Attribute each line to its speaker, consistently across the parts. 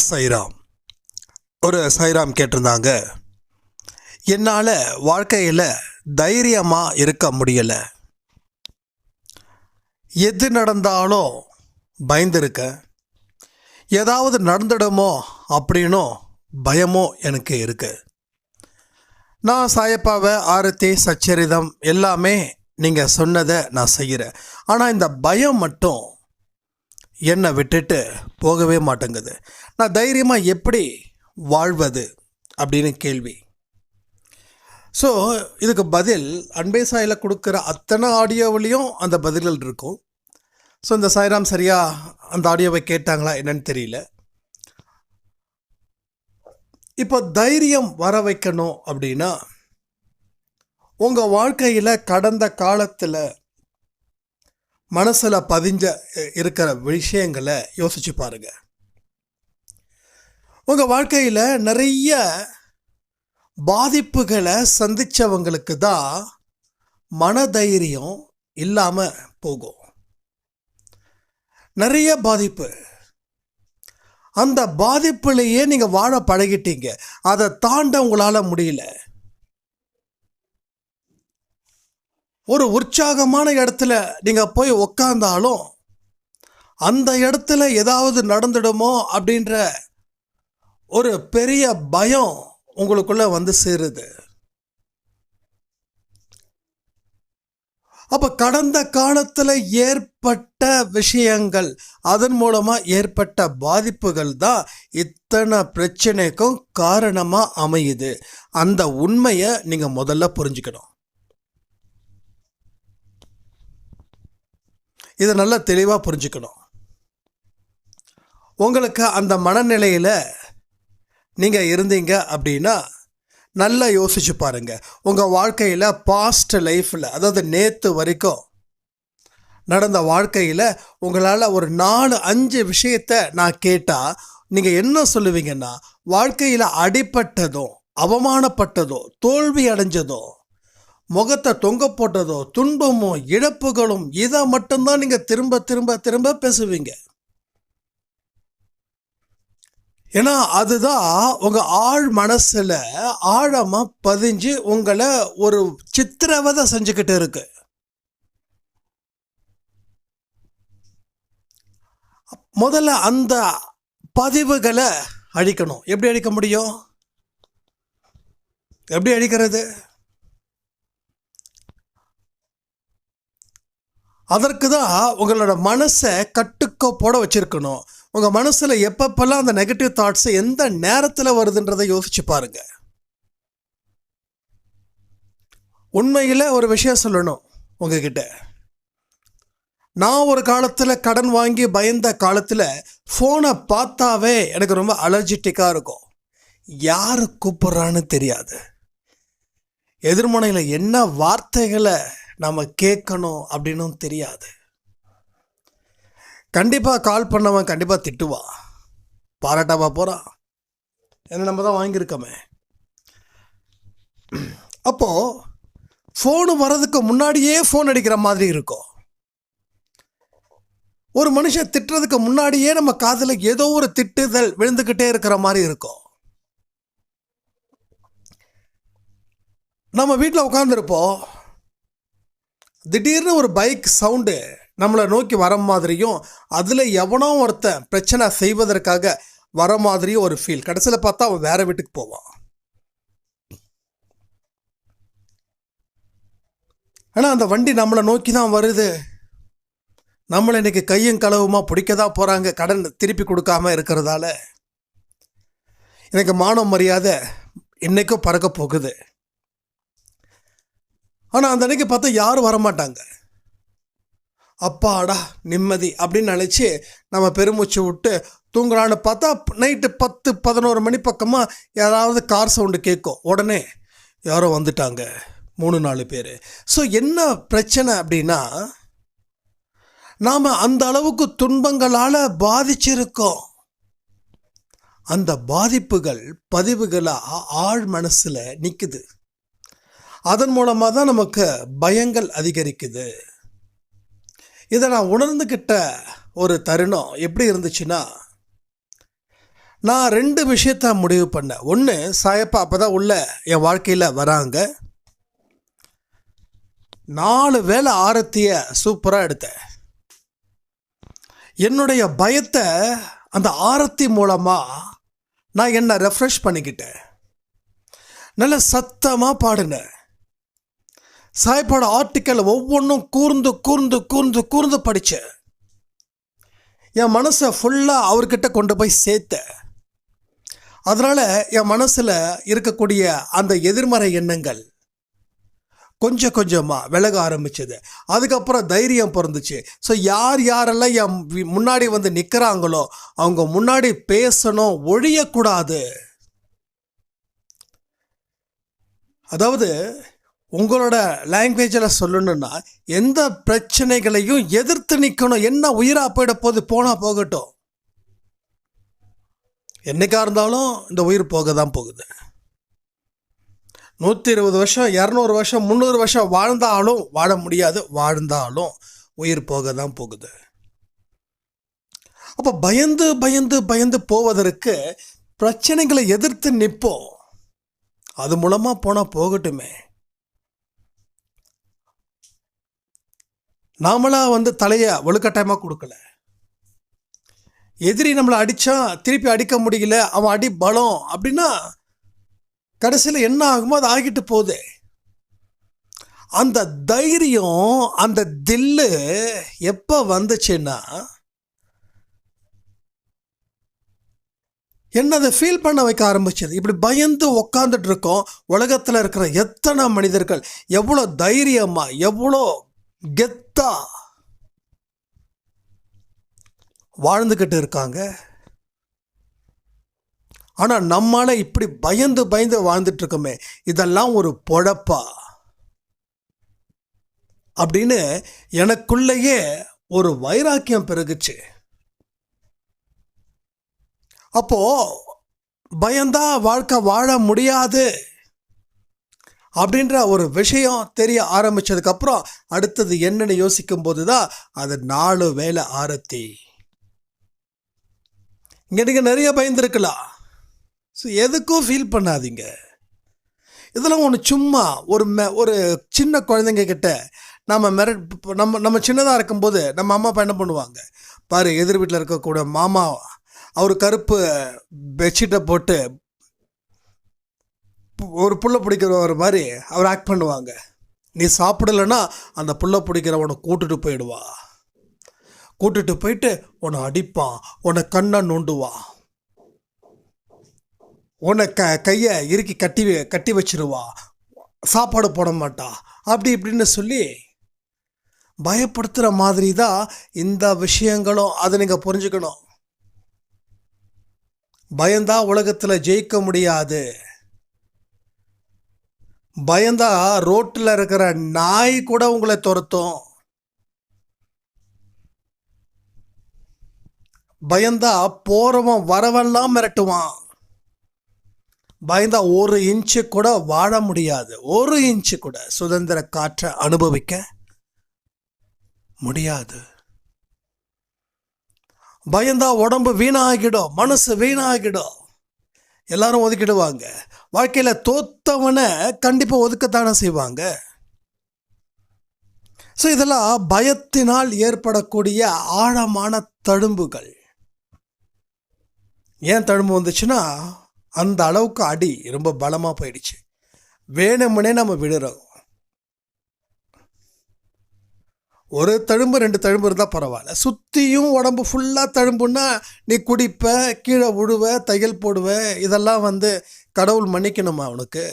Speaker 1: சைராம். ஒரு சைராம் கேட்டிருந்தாங்க, என்னால் வாழ்க்கையில் தைரியமாக இருக்க முடியலை, எது நடந்தாலும் பயந்துருக்கேன், ஏதாவது நடந்துடுமோ அப்படின்னும் பயமோ எனக்கு இருக்குது. நான் சாயப்பாவை ஆரத்தி சச்சரிதம் எல்லாமே நீங்கள் சொன்னதை நான் செய்கிறேன். ஆனால் இந்த பயம் மட்டும் என்னை விட்டுட்டு போகவே மாட்டேங்குது. நான் தைரியமாக எப்படி வாழ்வது அப்படின்னு கேள்வி. ஸோ இதுக்கு பதில் அன்பே சாயில் கொடுக்குற அத்தனை ஆடியோவிலையும் அந்த பதில்கள் இருக்கும். ஸோ இந்த சாய்ராம் சரியாக அந்த ஆடியோவை கேட்டாங்களா என்னன்னு தெரியல. இப்போ தைரியம் வர வைக்கணும் அப்படின்னா உங்கள் வாழ்க்கையில் கடந்த காலத்தில் மனசில் பதிஞ்ச இருக்கிற விஷயங்களை யோசிச்சு பாருங்க. உங்கள் வாழ்க்கையில் நிறைய பாதிப்புகளை சந்தித்தவங்களுக்கு தான் மனதைரியம் இல்லாமல் போகும். நிறைய பாதிப்பு, அந்த பாதிப்புலேயே நீங்கள் வாழ பழகிட்டீங்க, அதை தாண்ட உங்களால் முடியல. ஒரு உற்சாகமான இடத்துல நீங்கள் போய் உக்காந்தாலும் அந்த இடத்துல ஏதாவது நடந்துடுமோ அப்படின்ற ஒரு பெரிய பயம் உங்களுக்குள்ள வந்து சேருது. அப்போ கடந்த காலத்தில் ஏற்பட்ட விஷயங்கள், அதன் மூலமாக ஏற்பட்ட பாதிப்புகள் தான் இத்தனை பிரச்சனைக்கும் காரணமாக அமையுது. அந்த உண்மையை நீங்கள் முதல்ல புரிஞ்சுக்கணும். இதை நல்லா தெளிவாக புரிஞ்சுக்கணும். உங்களுக்கு அந்த மனநிலையில் நீங்கள் இருந்தீங்க அப்படின்னா நல்லா யோசிச்சு பாருங்கள். உங்கள் வாழ்க்கையில் பாஸ்ட் லைஃப்பில், அதாவது நேற்று வரைக்கும் நடந்த வாழ்க்கையில் உங்களால் ஒரு 4-5 விஷயத்தை நான் கேட்டால் நீங்கள் என்ன சொல்லுவீங்கன்னா, வாழ்க்கையில் அடிபட்டதோ, அவமானப்பட்டதோ, தோல்வி அடைஞ்சதோ, முகத்தை தொங்க போட்டதோ, துன்பமோ, இழப்புகளும், இதை மட்டும்தான் நீங்கள் திரும்ப திரும்ப திரும்ப பேசுவீங்க. ஏன்னா அதுதான் உங்கள் ஆழ் மனசில் ஆழமாக பதிஞ்சு உங்களை ஒரு சித்திரவதை செஞ்சுக்கிட்டு இருக்கு. முதல்ல அந்த பதிவுகளை அழிக்கணும். எப்படி அழிக்க முடியும்? எப்படி அழிக்கிறது? அதற்கு தான் உங்களோட மனசை கட்டுக்கோப்போட வச்சுருக்கணும். உங்கள் மனசில் எப்பப்பெல்லாம் அந்த நெகட்டிவ் தாட்ஸு எந்த நேரத்தில் வருதுன்றதை யோசிச்சு பாருங்க. உண்மையில் ஒரு விஷயம் சொல்லணும் உங்ககிட்ட. நான் ஒரு காலத்தில் கடன் வாங்கி பயந்த காலத்தில் ஃபோனை பார்த்தாவே எனக்கு ரொம்ப அலர்ஜிட்டிக்காக இருக்கும். யார் கூப்பிட்றான்னு தெரியாது, எதிர்முனையில் என்ன வார்த்தைகளை நம்ம கேட்கணும் அப்படின்னும் தெரியாது. கண்டிப்பாக கால் பண்ணவன் கண்டிப்பாக திட்டுவா, பாராட்டாவா போகிறான், ஏன்னா நம்ம தான் வாங்கியிருக்கோமே. அப்போது ஃபோனு வர்றதுக்கு முன்னாடியே ஃபோன் அடிக்கிற மாதிரி இருக்கும். ஒரு மனுஷன் திட்டுறதுக்கு முன்னாடியே நம்ம காதில் ஏதோ ஒரு திட்டுதல் விழுந்துக்கிட்டே இருக்கிற மாதிரி இருக்கும். நம்ம வீட்டில் உட்காந்துருப்போம், திடீர்னு ஒரு பைக் சவுண்டு நம்மளை நோக்கி வர மாதிரியும், அதில் எவனோ ஒருத்தன் பிரச்சனை செய்வதற்காக வர மாதிரியும் ஒரு ஃபீல். கடைசியில் பார்த்தா அவன் வேற வீட்டுக்கு போவான். ஆனால் அந்த வண்டி நம்மளை நோக்கி தான் வருது. நம்மளை இன்னைக்கு கையும் களவுமா பிடிக்க தான் போகிறாங்க, கடன் திருப்பி கொடுக்காம இருக்கிறதால. எனக்கு மான மரியாதை இன்னைக்கும் பறக்க போகுது. ஆனால் அந்த அன்னைக்கு பார்த்தா யாரும் வரமாட்டாங்க. அப்பாடா நிம்மதி அப்படின்னு நினச்சி நம்ம பெருமூச்சு விட்டு தூங்கலான்னு பார்த்தா நைட்டு 10-11 மணி பக்கமாக யாராவது கார் சவுண்டு கேட்கும். உடனே யாரோ வந்துட்டாங்க, 3-4 பேர். ஸோ என்ன பிரச்சனை அப்படின்னா, நாம் அந்த அளவுக்கு துன்பங்களால் பாதிச்சிருக்கோம். அந்த பாதிப்புகள் பதிவுகளாக ஆழ் மனசில் நிற்குது. அதன் மூலமாக தான் நமக்கு பயங்கள் அதிகரிக்குது. இதை நான் உணர்ந்துக்கிட்ட ஒரு தருணம் எப்படி இருந்துச்சுன்னா, நான் 2 விஷயத்த முடிவு பண்ணேன். ஒன்று, சாயப்பா அப்போ தான் உள்ள என் வாழ்க்கையில் வராங்க. 4 வேளை ஆரத்தியை சூப்பராக எடுத்தேன். என்னுடைய பயத்தை அந்த ஆரத்தி மூலமாக நான் என்னை ரெஃப்ரெஷ் பண்ணிக்கிட்டேன். நல்ல சத்தமாக பாடினேன். சாயப்பாட ஆர்டிக்கல் ஒவ்வொன்றும் கூர்ந்து கூர்ந்து கூர்ந்து கூர்ந்து படித்தேன். என் மனசை ஃபுல்லாக அவர்கிட்ட கொண்டு போய் சேர்த்தேன். அதனால் என் மனசில் இருக்கக்கூடிய அந்த எதிர்மறை எண்ணங்கள் கொஞ்சம் கொஞ்சமாக விலக ஆரம்பிச்சது. அதுக்கப்புறம் தைரியம் பிறந்துச்சு. ஸோ யாரெல்லாம் என் முன்னாடி வந்து நிற்கிறாங்களோ அவங்க முன்னாடி பேசணும், ஒழியக்கூடாது. அதாவது உங்களோட லாங்குவேஜில் சொல்லணுன்னா, எந்த பிரச்சனைகளையும் எதிர்த்து நிற்கணும். என்ன உயிராக போயிட போகுது, போனால் போகட்டும். என்னைக்கா இருந்தாலும் இந்த உயிர் போக தான் போகுது. 120 வருஷம், 200 வருஷம், 300 வருஷம் வாழ்ந்தாலும் வாழ முடியாது. வாழ்ந்தாலும் உயிர் போக தான் போகுது. அப்போ பயந்து பயந்து பயந்து போவதற்கு பிரச்சனைகளை எதிர்த்து நிற்போம். அது மூலமாக போனால் போகட்டுமே. நாமளாக வந்து தலையை வலுக்கட்டாயமாக கொடுக்கல. எதிரி நம்மளை அடித்தா திருப்பி அடிக்க முடியல, அவன் அடி பலம் அப்படின்னா கடைசியில் என்ன ஆகுமோ அது ஆகிட்டு போகுது. அந்த தைரியம், அந்த தில்லு எப்போ வந்துச்சுன்னா, என்ன அதை ஃபீல் பண்ண வைக்க ஆரம்பிச்சது. இப்படி பயந்து உக்காந்துட்டு இருக்கோம். உலகத்தில் இருக்கிற எத்தனை மனிதர்கள் எவ்வளோ தைரியமாக, எவ்வளோ கெத்தா வாழ்ந்துக்கிட்டு இருக்காங்க. ஆனால் நம்மால இப்படி பயந்து பயந்து வாழ்ந்துட்டு இருக்கோமே, இதெல்லாம் ஒரு பொழப்பா அப்படின்னு எனக்குள்ளேயே ஒரு வைராக்கியம் பெருகுச்சு. அப்போ பயந்தா வாழ்க்கை வாழ முடியாது அப்படின்ற ஒரு விஷயம் தெரிய ஆரம்பிச்சதுக்கப்புறம் அடுத்தது என்னன்னு யோசிக்கும் போது தான் அது 4 வேளை ஆரத்தி. இங்கே நீங்கள் நிறைய பயந்துருக்கலாம். ஸோ எதுக்கும் ஃபீல் பண்ணாதீங்க. இதெல்லாம் ஒன்று சும்மா ஒரு சின்ன குழந்தைங்க கிட்ட நம்ம சின்னதாக இருக்கும்போது நம்ம அம்மா அப்பா என்ன பண்ணுவாங்க பாரு, எதிர் வீட்டில் இருக்கக்கூடிய மாமா அவர் கருப்பு பெட்ஷீட்டை போட்டு ஒரு புள்ள பிடிக்கிறவர் மாதிரி அவர் ஆக்ட் பண்ணுவாங்க. நீ சாப்பிடலைன்னா அந்த புள்ள பிடிக்கிறவனை கூட்டுட்டு போயிடுவா. கூட்டுட்டு போயிட்டு உன்னை அடிப்பான், உன்னை கண்ணை நோண்டுவான், உன்னை கையை இறுக்கி கட்டி வச்சிருவா, சாப்பாடு போட மாட்டா, அப்படி இப்படின்னு சொல்லி பயப்படுத்துகிற மாதிரி தான் இந்த விஷயங்களும். அதை நீங்கள் புரிஞ்சுக்கணும். பயந்தா உலகத்தில் ஜெயிக்க முடியாது. பயந்தா ரோட்டில் இருக்கிற நாய் கூட உங்களை துரத்தும். பயந்தா போறவன் வரவெல்லாம் மிரட்டுவான். பயந்தா 1 இன்ச்சு கூட வாழ முடியாது. 1 இன்ச்சு கூட சுதந்திர காற்றை அனுபவிக்க முடியாது. பயந்தா உடம்பு வீணாகிடும், மனசு வீணாகிடும், எல்லாரும் ஒதுக்கிடுவாங்க. வாழ்க்கையில் தோத்தவனை கண்டிப்பாக ஒதுக்கத்தானே செய்வாங்க. ஸோ இதெல்லாம் பயத்தினால் ஏற்படக்கூடிய ஆழமான தழும்புகள். ஏன் தழும்பு வந்துச்சுன்னா, அந்த அளவுக்கு அடி ரொம்ப பலமாக போயிடுச்சு. வேணுமுனே நம்ம விடுறோம். ஒரு தழும்பு 2 தழும்பு இருந்தால் பரவாயில்ல. சுற்றியும் உடம்பு ஃபுல்லாக தழும்புன்னா நீ குடிப்ப, கீழே விழுவ, தையல் போடுவ. இதெல்லாம் வந்து கடவுள் மன்னிக்கணுமா அவனுக்கு?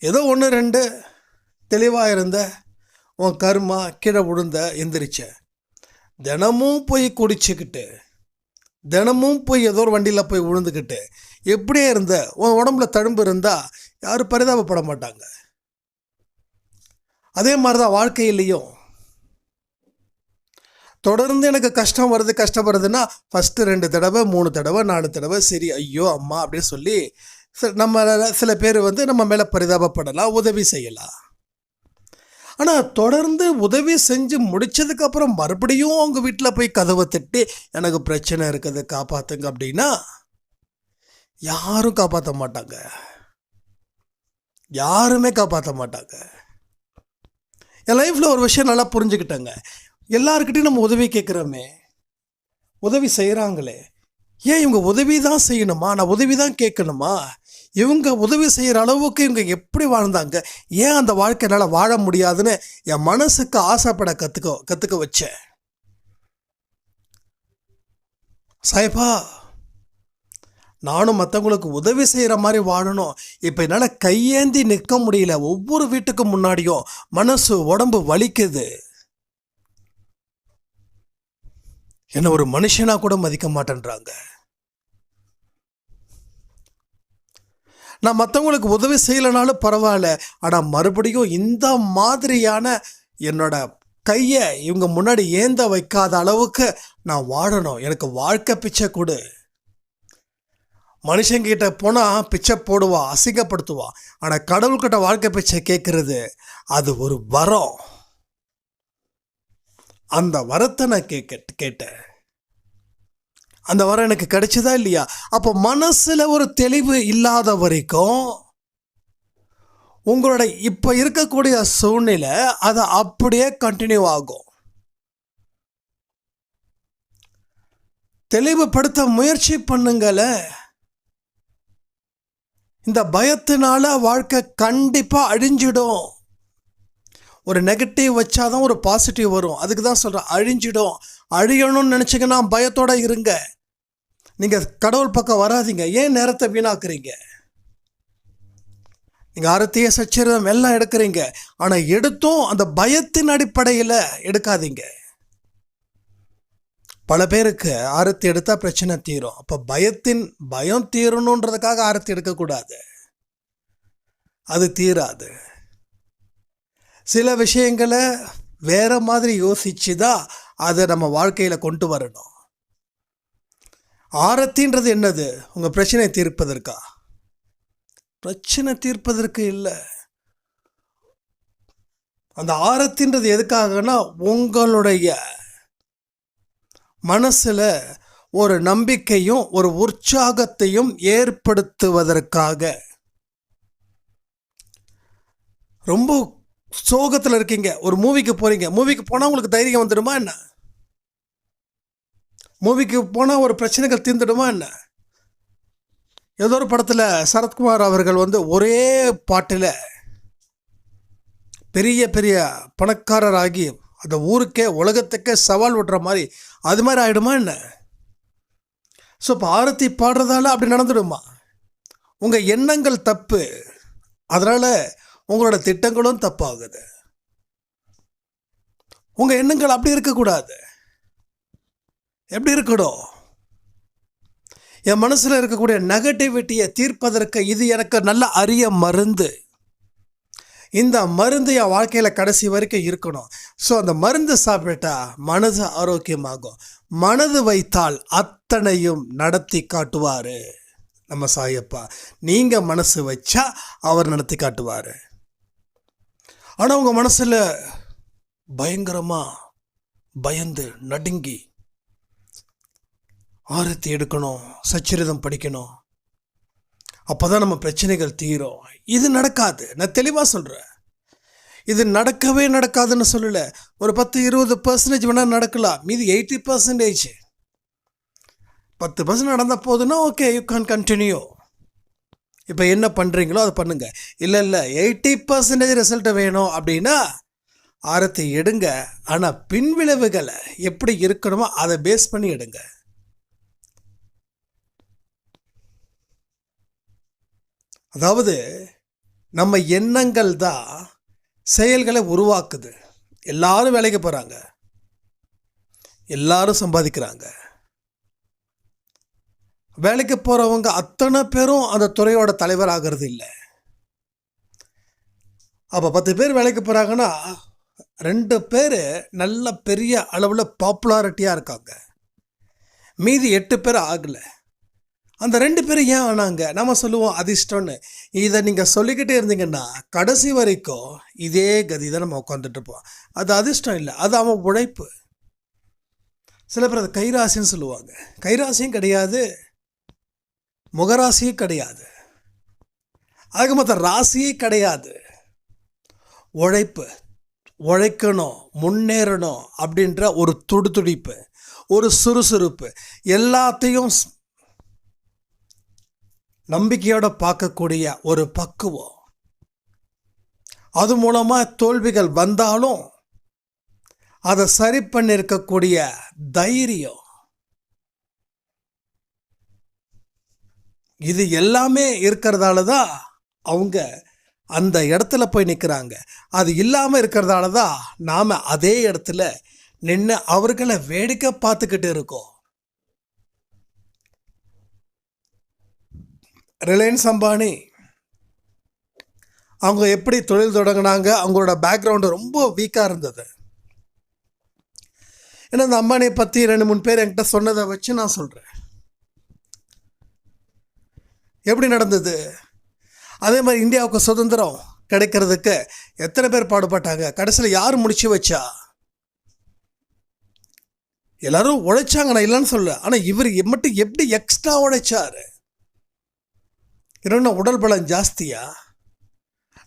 Speaker 1: ஏதோ 1 2 தெளிவாக இருந்த உன் கர்மா, கீழே விழுந்த, எந்திரிச்ச. தினமும் போய் குடிச்சுக்கிட்டு, தினமும் போய் ஏதோ ஒரு வண்டியில் போய் விழுந்துக்கிட்டு எப்படியே இருந்த உன் உடம்புல தழும்பு இருந்தால் யாரும் பரிதாபப்பட மாட்டாங்க. அதே மாதிரி தான் வாழ்க்கையிலையும் தொடர்ந்து எனக்கு கஷ்டம் வருதுன்னா ஃபஸ்ட்டு 2 தடவை 3 தடவை 4 தடவை சரி ஐயோ அம்மா அப்படின்னு சொல்லி நம்ம சில பேர் வந்து நம்ம மேலே பரிதாபப்படலாம், உதவி செய்யலாம். ஆனால் தொடர்ந்து உதவி செஞ்சு முடிச்சதுக்கப்புறம் மறுபடியும் அவங்க வீட்டில் போய் கதவை தட்டி எனக்கு பிரச்சனை இருக்குது காப்பாற்றுங்க அப்படின்னா யாரும் காப்பாற்ற மாட்டாங்க. யாருமே காப்பாற்ற மாட்டாங்க. என் லைஃப்பில் ஒரு விஷயம் நல்லா புரிஞ்சுக்கிட்டேங்க. எல்லாருக்கிட்டையும் நம்ம உதவி கேட்குறோமே, உதவி செய்கிறாங்களே, ஏன் இவங்க உதவி தான் செய்யணுமா, நான் உதவி தான் கேட்கணுமா? இவங்க உதவி செய்கிற அளவுக்கு இவங்க எப்படி வாழ்ந்தாங்க, ஏன் அந்த வாழ்க்கை என்னால் வாழ முடியாதுன்னு என் மனசுக்கு ஆசைப்பட கற்றுக்க வச்சேன். சாயப்பா, நானும் மற்றவங்களுக்கு உதவி செய்கிற மாதிரி வாழணும். இப்போ என்னால் கையேந்தி நிற்க முடியல. ஒவ்வொரு வீட்டுக்கு முன்னாடியும் மனசு உடம்பு வலிக்குது. என்ன ஒரு மனுஷனா கூட மதிக்க மாட்டேன்றாங்க. நான் மற்றவங்களுக்கு உதவி செய்யலைனாலும் பரவாயில்ல, ஆனால் மறுபடியும் இந்த மாதிரியான என்னோட கையை இவங்க முன்னாடி ஏந்த வைக்காத அளவுக்கு நான் வாழணும். எனக்கு வாழ்க்கை பிச்சை கொடு. மனுஷங்கிட்ட போனால் பிச்சை போடுவா, அசிங்கப்படுத்துவா. ஆனால் கடவுள்கிட்ட வாழ்க்கை பிச்சை கேட்கறது அது ஒரு வரம். அந்த வரத்தை நான் கேட்டேன். அந்த வரம் எனக்கு கிடைச்சதா இல்லையா? அப்போ மனசில் ஒரு தெளிவு இல்லாத வரைக்கும் உங்களோட இப்போ இருக்கக்கூடிய சூழ்நிலை அது அப்படியே கண்டினியூ ஆகும். தெளிவுபடுத்த முயற்சி பண்ணுங்கள. இந்த பயத்தினால வாழ்க்கை கண்டிப்பாக அழிஞ்சிடும். ஒரு நெகட்டிவ் வச்சாதான் ஒரு பாசிட்டிவ் வரும். அதுக்கு தான் சொல்கிறேன், அழிஞ்சிடும். அழியணும்னு நினச்சிங்கன்னா பயத்தோடு இருங்க. நீங்கள் கடவுள் பக்கம் வராதிங்க. ஏன் நேரத்தை வீணாக்குறீங்க? நீங்கள் ஆரத்திய சச்சரிதம் எல்லாம் எடுக்கிறீங்க, ஆனால் எடுத்தும் அந்த பயத்தின் அடிப்படையில் எடுக்காதீங்க. பல பேருக்கு ஆரத்தி எடுத்தால் பிரச்சனை தீரும். அப்போ பயம் தீரணுன்றதுக்காக ஆரத்தி எடுக்கக்கூடாது. அது தீராது. சில விஷயங்களை வேற மாதிரி யோசிச்சு தான் அதை நம்ம வாழ்க்கையில் கொண்டு வரணும். ஆரத்தின்றது என்னது? உங்கள் பிரச்சனை தீர்ப்பதற்கா? பிரச்சனை தீர்ப்பதற்கு இல்லை. அந்த ஆரத்தின்றது எதுக்காகனா உங்களுடைய மனசில் ஒரு நம்பிக்கையும் ஒரு உற்சாகத்தையும் ஏற்படுத்துவதற்காக. ரொம்ப சோகத்தில் இருக்கீங்க, ஒரு மூவிக்கு போகிறீங்க. மூவிக்கு போனால் உங்களுக்கு தைரியம் வந்துடுமா என்ன? மூவிக்கு போனால் ஒரு பிரச்சனைகள் தீர்ந்துடுமா என்ன? ஏதோ ஒரு படத்தில் சரத்குமார் அவர்கள் ஒரே பாட்டில் பெரிய பெரிய பணக்காரராகி அந்த ஊருக்கே உலகத்துக்கே சவால் விடுற மாதிரி அது மாதிரி ஆகிடுமா என்ன? ஸோ இப்போ ஆரத்தி பாடுறதால அப்படி நடந்துடுமா? உங்கள் எண்ணங்கள் தப்பு, அதனால் உங்களோட திட்டங்களும் தப்பாகுது. உங்கள் எண்ணங்கள் அப்படி இருக்கக்கூடாது. எப்படி இருக்கணும்? என் மனசில் இருக்கக்கூடிய நெகட்டிவிட்டியை தீர்ப்பதற்கு இது எனக்கு நல்ல அரிய மருந்து. இந்த மருந்து என் வாழ்க்கையில் கடைசி வரைக்கும் இருக்கணும். ஸோ அந்த மருந்து சாப்பிட்டா மனது ஆரோக்கியமாகும். மனது வைத்தால் அத்தனையும் நடத்தி காட்டுவார் நம்ம சாயப்பா. நீங்கள் மனசு வச்சா அவர் நடத்தி காட்டுவார். ஆனால் உங்கள் மனசில் பயங்கரமாக பயந்து நடுங்கி ஆரத்தி எடுக்கணும், சச்சரிதம் படிக்கணும், அப்போ தான் நம்ம பிரச்சனைகள் தீரும். இது நடக்காது. நான் தெளிவாக சொல்கிறேன், இது நடக்கவே நடக்காதுன்னு சொல்லலை. ஒரு 10-20% வேணால் நடக்கலாம். மீதி 80%. 10% நடந்தால் போதுன்னா ஓகே, யூ கேன் கண்டினியூ. இப்போ என்ன பண்ணுறீங்களோ அதை பண்ணுங்கள். இல்லை 80% ரிசல்ட்டு வேணும் அப்படின்னா ஆரத்தி எடுங்க. ஆனால் பின்விளைவுகளை எப்படி இருக்கணுமோ அதை பேஸ் பண்ணி எடுங்க. அதாவது நம்ம எண்ணங்கள் தான் செயல்களை உருவாக்குது. எல்லாரும் வேலைக்கு போகிறாங்க, எல்லாரும் சம்பாதிக்கிறாங்க. வேலைக்கு போகிறவங்க அத்தனை பேரும் அந்த துறையோட தலைவர் ஆகிறது இல்லை. அப்போ 10 பேர் வேலைக்கு போகிறாங்கன்னா 2 பேர் நல்ல பெரிய அளவில் பாப்புலாரிட்டியாக இருக்காங்க, மீதி 8 பேர் ஆகலை. அந்த 2 பேரும் ஏன் ஆனாங்க? நம்ம சொல்லுவோம் அதிர்ஷ்டம்னு. இதை நீங்கள் சொல்லிக்கிட்டே இருந்தீங்கன்னா கடைசி வரைக்கும் இதே கதி தான் நம்ம உட்காந்துட்டு இருப்போம். அது அதிர்ஷ்டம் இல்லை, அது அவன் உழைப்பு. சில பேர் அது கைராசின்னு சொல்லுவாங்க. கைராசியும் கிடையாது, முகராசியும் கிடையாது, அதுக்கு மற்ற ராசியே கிடையாது. உழைப்பு, உழைக்கணும், முன்னேறணும் அப்படின்ற ஒரு துடிப்பு, ஒரு சுறுசுறுப்பு, எல்லாத்தையும் நம்பிக்கையோட பார்க்கக்கூடிய ஒரு பக்குவம். அது மூலமாக தோல்விகள் வந்தாலும் அதை சரி பண்ணியிருக்கக்கூடிய தைரியம், இது எல்லாமே இருக்கிறதால தான் அவங்க அந்த இடத்துல போய் நிற்கிறாங்க. அது இல்லாமல் இருக்கிறதால தான் நாம் அதே இடத்துல நின்று அவர்களை வேடிக்கை பார்த்துக்கிட்டு இருக்கோம். ரிலையன்ஸ் அம்பானி அவங்க எப்படி தொழில் தொடங்கினாங்க? அவங்களோட பேக்ரவுண்டு ரொம்ப வீக்காக இருந்தது. ஏன்னா இந்த அம்பானியை பற்றி 2-3 பேர் என்கிட்ட சொன்னதை வச்சு நான் சொல்கிறேன். எப்படி நடந்தது? அதே மாதிரி இந்தியாவுக்கு சுதந்திரம் கிடைக்கிறதுக்கு எத்தனை பேர் பாடுபட்டாங்க? கடைசியில் யார் முடிச்சு வச்சா? எல்லாரும் உழைச்சாங்க, நான் இல்லைன்னு சொல்ல. ஆனால் இவர் மட்டும் எப்படி எக்ஸ்ட்ரா உழைச்சாரு? இன்னொன்று உடல் பலம் ஜாஸ்தியா?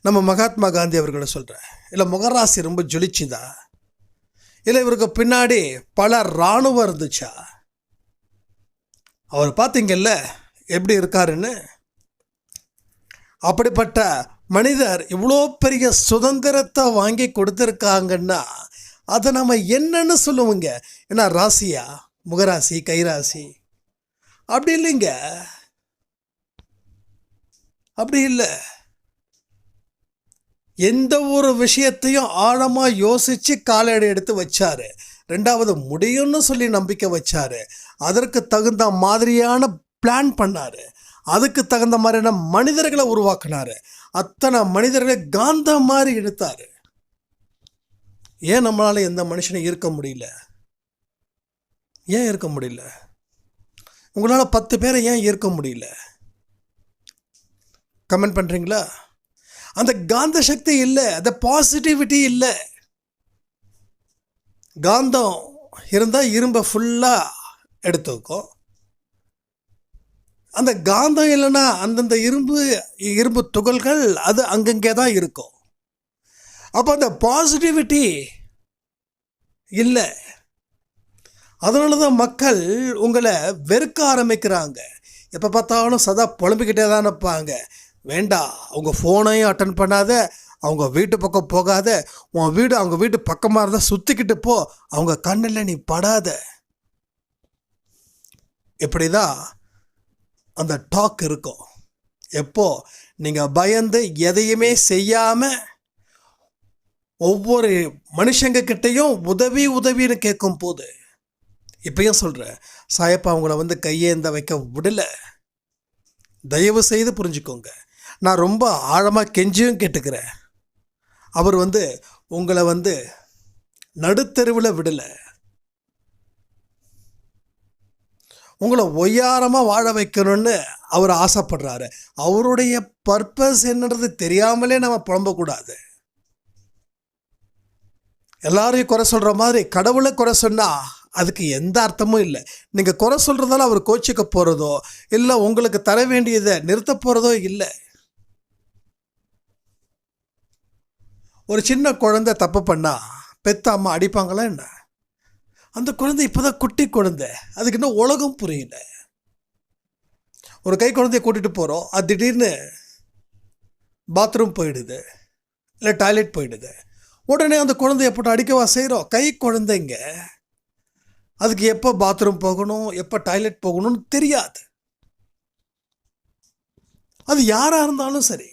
Speaker 1: நம்ம மகாத்மா காந்தி அவர்களை சொல்கிறேன். இல்லை முகராசி ரொம்ப ஜொலிச்சுதா? இல்லை இவருக்கு பின்னாடி பல இராணுவம் இருந்துச்சா? அவர் பார்த்தீங்கல்ல எப்படி இருக்காருன்னு. அப்படிப்பட்ட மனிதர் இவ்வளோ பெரிய சுதந்திரத்தை வாங்கி கொடுத்துருக்காங்கன்னா அதை நம்ம என்னன்னு சொல்லுவோங்க? ஏன்னா ராசியா, முகராசி, கைராசி அப்படி இல்லைங்க, அப்படி இல்லை. எந்த ஒரு விஷயத்தையும் ஆழமாக யோசித்து காலடி எடுத்து வச்சாரு. 2வது முடியும்னு சொல்லி நம்பிக்கை வச்சாரு. அதற்கு தகுந்த மாதிரியான பிளான் பண்ணார். அதுக்கு தகுந்த மாதிரியான மனிதர்களை உருவாக்குனார். அத்தனை மனிதர்களை காந்த மாதிரி எடுத்தார். ஏன் நம்மளால் எந்த மனுஷனை ஈர்க்க முடியல? ஏன் ஈர்க்க முடியல? உங்களால் 10 பேரை ஏன் ஈர்க்க முடியல? கமெண்ட் பண்ணுறீங்களா? அந்த காந்த சக்தி இல்லை, அந்த பாசிட்டிவிட்டி இல்லை. காந்தம் இருந்தால் இரும்பை ஃபுல்லாக எடுத்துக்கும். அந்த காந்தம் இல்லைன்னா அந்தந்த இரும்பு துகள்கள் அது அங்கங்கே தான் இருக்கும். அப்போ அந்த பாசிட்டிவிட்டி இல்லை. அதனால தான் மக்கள் உங்களை வெறுக்க ஆரம்பிக்கிறாங்க. எப்போ பார்த்தாலும் சதா புலம்பிக்கிட்டே தான் இருப்பாங்க. வேண்டாம், அவங்க ஃபோனையும் அட்டன் பண்ணாத, அவங்க வீட்டு பக்கம் போகாத, உன் வீடு அவங்க வீட்டு பக்கமாக இருந்தால் சுற்றிக்கிட்டு போ, அவங்க கண்ணில் நீ படாத. இப்படி தான் அந்த டாக் இருக்கும். எப்போ நீங்கள் பயந்து எதையுமே செய்யாமல் ஒவ்வொரு மனுஷங்க கிட்டையும் உதவின்னு கேட்கும் போது, இப்பயும் சொல்கிறேன், சாயப்பா அவங்கள கையேந்த வைக்க விடலை. தயவு செய்து புரிஞ்சுக்கோங்க. நான் ரொம்ப ஆழமாக கெஞ்சியும் கேட்டுக்கிறேன். அவர் உங்களை நடுத்தெருவில் விடலை. உங்களை ஒய்யாரமாக வாழ வைக்கணும்னு அவர் ஆசைப்படுறாரு. அவருடைய பர்பஸ் என்னன்றது தெரியாமலே நம்ம புலம்பக்கூடாது. எல்லாரையும் குறை சொல்கிற மாதிரி கடவுளை குறை சொன்னால் அதுக்கு எந்த அர்த்தமும் இல்லை. நீங்கள் குறை சொல்கிறதால அவர் கோச்சிக்க போகிறதோ இல்லை உங்களுக்கு தர வேண்டியதை நிறுத்த போகிறதோ இல்லை. ஒரு சின்ன குழந்தை தப்பு பண்ணால் பெத்த அம்மா அடிப்பாங்களா என்ன? அந்த குழந்தை இப்போ தான் குட்டி குழந்தை, அதுக்கு இன்னும் உலகம் புரியல. ஒரு கை குழந்தைய கூட்டிகிட்டு போகிறோம், அது திடீர்னு பாத்ரூம் போயிடுது இல்லை டாய்லெட் போயிடுது. உடனே அந்த குழந்தைய போட்டு அடிக்கவா செய்கிறோம்? கை குழந்தைங்க, அதுக்கு எப்போ பாத்ரூம் போகணும், எப்போ டாய்லெட் போகணும்னு தெரியாது. அது யாராக இருந்தாலும் சரி,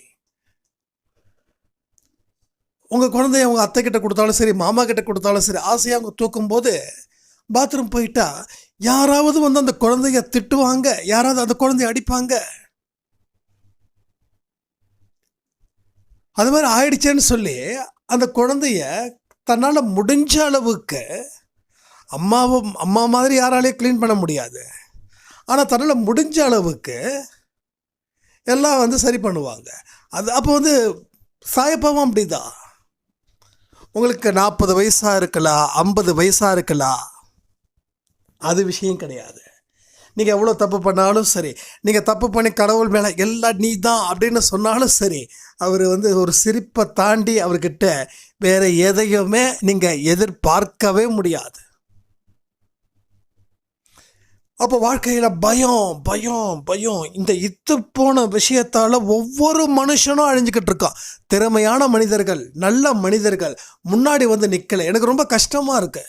Speaker 1: உங்கள் குழந்தைய அவங்க அத்தை கிட்ட கொடுத்தாலும் சரி, மாமா கிட்ட கொடுத்தாலும் சரி, ஆசையாக அவங்க தூக்கும்போது பாத்ரூம் போயிட்டா யாராவது அந்த குழந்தைய திட்டுவாங்க, யாராவது அந்த குழந்தைய அடிப்பாங்க. அது மாதிரி ஆயிடுச்சேன்னு சொல்லி அந்த குழந்தைய தன்னால் முடிஞ்ச அளவுக்கு அம்மா மாதிரி யாராலையும் க்ளீன் பண்ண முடியாது. ஆனால் தன்னால் முடிஞ்ச அளவுக்கு எல்லாம் வந்து சரி பண்ணுவாங்க. அது அப்போ வந்து சாயப்பாவும் அப்படிதான். உங்களுக்கு 40 வயசாக இருக்கலாம், 50 வயசாக இருக்கலாம், அது விஷயம் கிடையாது. நீங்கள் எவ்வளோ தப்பு பண்ணாலும் சரி, நீங்கள் தப்பு பண்ணி கடவுள் மேலே எல்லாம் நீ தான் அப்படின்னு சொன்னாலும் சரி, அவர் வந்து ஒரு சிரிப்பை தாண்டி அவர்கிட்ட வேறு எதையுமே நீங்கள் எதிர்பார்க்கவே முடியாது. அப்போ வாழ்க்கையில் பயம் பயம் பயம், இந்த இத்து போன விஷயத்தால் ஒவ்வொரு மனுஷனும் அழிஞ்சிக்கிட்டு இருக்கான். திறமையான மனிதர்கள், நல்ல மனிதர்கள் முன்னாடி வந்து நிற்கலை. எனக்கு ரொம்ப கஷ்டமாக இருக்கு.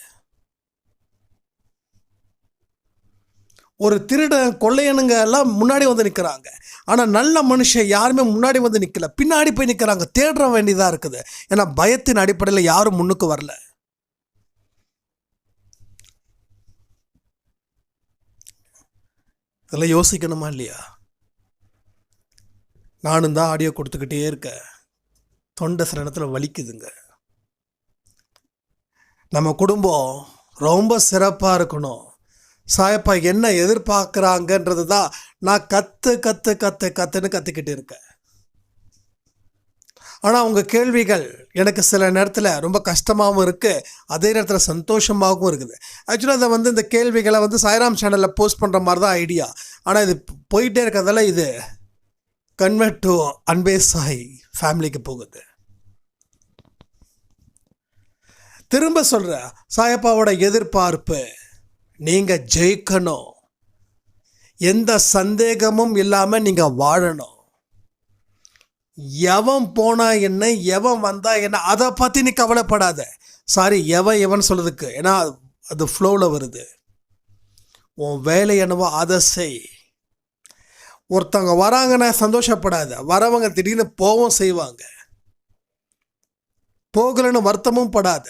Speaker 1: ஒரு திருடன், கொள்ளையனுங்க எல்லாம் முன்னாடி வந்து நிற்கிறாங்க. ஆனால் நல்ல மனுஷன் யாருமே முன்னாடி வந்து நிற்கல, பின்னாடி போய் நிற்கிறாங்க. தேட வேண்டியதாக இருக்குது. ஏன்னா பயத்தின் அடிப்படையில் யாரும் முன்னுக்கு வரல. இதெல்லாம் யோசிக்கணுமா இல்லையா? நானும் தான் ஆடியோ கொடுத்துக்கிட்டே இருக்கேன். தொண்டை சில இடத்துல வலிக்குதுங்க. நம்ம குடும்பம் ரொம்ப சிறப்பாக இருக்கணும். சாயப்பா என்ன எதிர்பார்க்குறாங்கன்றது தான் நான் கற்றுன்னு கற்றுக்கிட்டு இருக்கேன். ஆனால் அவங்க கேள்விகள் எனக்கு சில நேரத்தில் ரொம்ப கஷ்டமாகவும் இருக்குது, அதே நேரத்தில் சந்தோஷமாகவும் இருக்குது. ஆக்சுவலாக அதை வந்து இந்த கேள்விகளை வந்து சாய்ராம் சேனலில் போஸ்ட் பண்ணுற மாதிரி தான் ஐடியா. ஆனால் இது போயிட்டே இருக்கிறதால இது கன்வெர்ட் டு அன்பே சாய் ஃபேமிலிக்கு போகுது. திரும்ப சொல்கிறேன், சாயப்பாவோட எதிர்பார்ப்பு நீங்கள் ஜெயிக்கணும், எந்த சந்தேகமும் இல்லாமல் நீங்கள் வாழணும். எவன் போனா என்ன, எவன் வந்தா என்ன, அதை பற்றி நீ கவலைப்படாத. சாரி, எவன் சொல்கிறதுக்கு, ஏன்னா அது ஃப்ளோவில் வருது. உன் வேலை என்னவோ அதை செய். ஒருத்தவங்க வராங்கன்னா சந்தோஷப்படாத. வரவங்க திடீர்னு போகவும் செய்வாங்க, போகலன்னு வருத்தமும் படாத.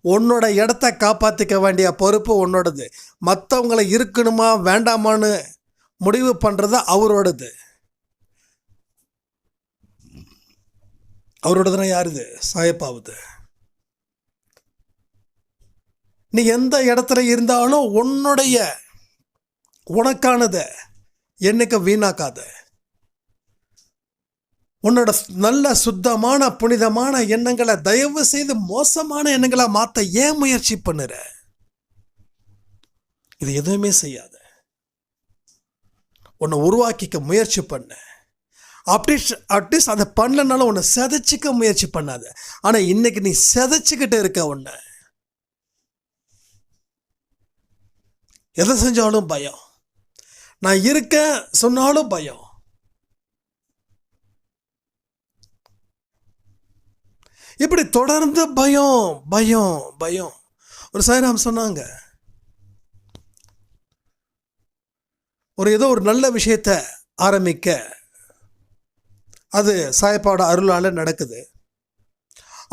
Speaker 1: உன்னோட இடத்த காப்பாற்றிக்க வேண்டிய பொறுப்பு உன்னோடது. மற்றவங்களை இருக்கணுமா வேண்டாமான்னு முடிவு பண்ணுறது அவரோடது. அவரோடதுனா யாருது? சாயப்பாவுது. நீ எந்த இடத்துல இருந்தாலும் உனக்கானதை என்னைக்கு வீணாக்காத. உன்னோட நல்ல சுத்தமான புனிதமான எண்ணங்களை தயவு செய்து மோசமான எண்ணங்களை மாற்ற ஏன் முயற்சி பண்ணுற? இது எதுவுமே செய்யாத. உன்னை உருவாக்கிக்க முயற்சி பண்ண. அட்லீஸ்ட் அதை பண்ணலனாலும் உன்னை செதைச்சிக்க முயற்சி பண்ணாத. ஆனால் இன்னைக்கு நீ செதைச்சிக்கிட்டு இருக்க. உன்னை எதை செஞ்சாலும் பயம், நான் இருக்கேன் சொன்னாலும் பயம். இப்படி தொடர்ந்து பயம் பயம் பயம். ஒரு சாய்ராம் சொன்னாங்க, ஏதோ ஒரு நல்ல விஷயத்தை ஆரம்பிக்க அது சாயப்பாவோட அருளால் நடக்குது.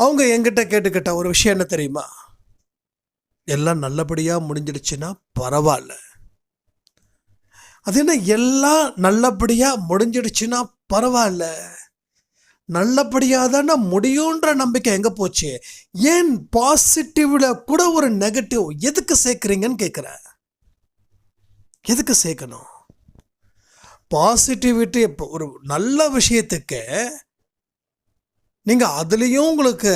Speaker 1: அவங்க என்கிட்ட கேட்டுக்கிட்ட ஒரு விஷயம் என்ன தெரியுமா? எல்லாம் நல்லபடியாக முடிஞ்சிடுச்சுன்னா பரவாயில்ல. அது என்ன எல்லாம் நல்லபடியாக முடிஞ்சிடுச்சுன்னா பரவாயில்ல, நல்லபடியாக தானே முடியுன்ற நம்பிக்கை எங்கே போச்சு? ஏன் பாசிட்டிவ்ல கூட ஒரு நெகட்டிவ் எதுக்கு சேர்க்குறீங்கன்னு கேட்குறேன். எதுக்கு சேர்க்கணும்? பாசிட்டிவிட்டி ஒரு நல்ல விஷயத்துக்கு நீங்கள் அதுலேயும் உங்களுக்கு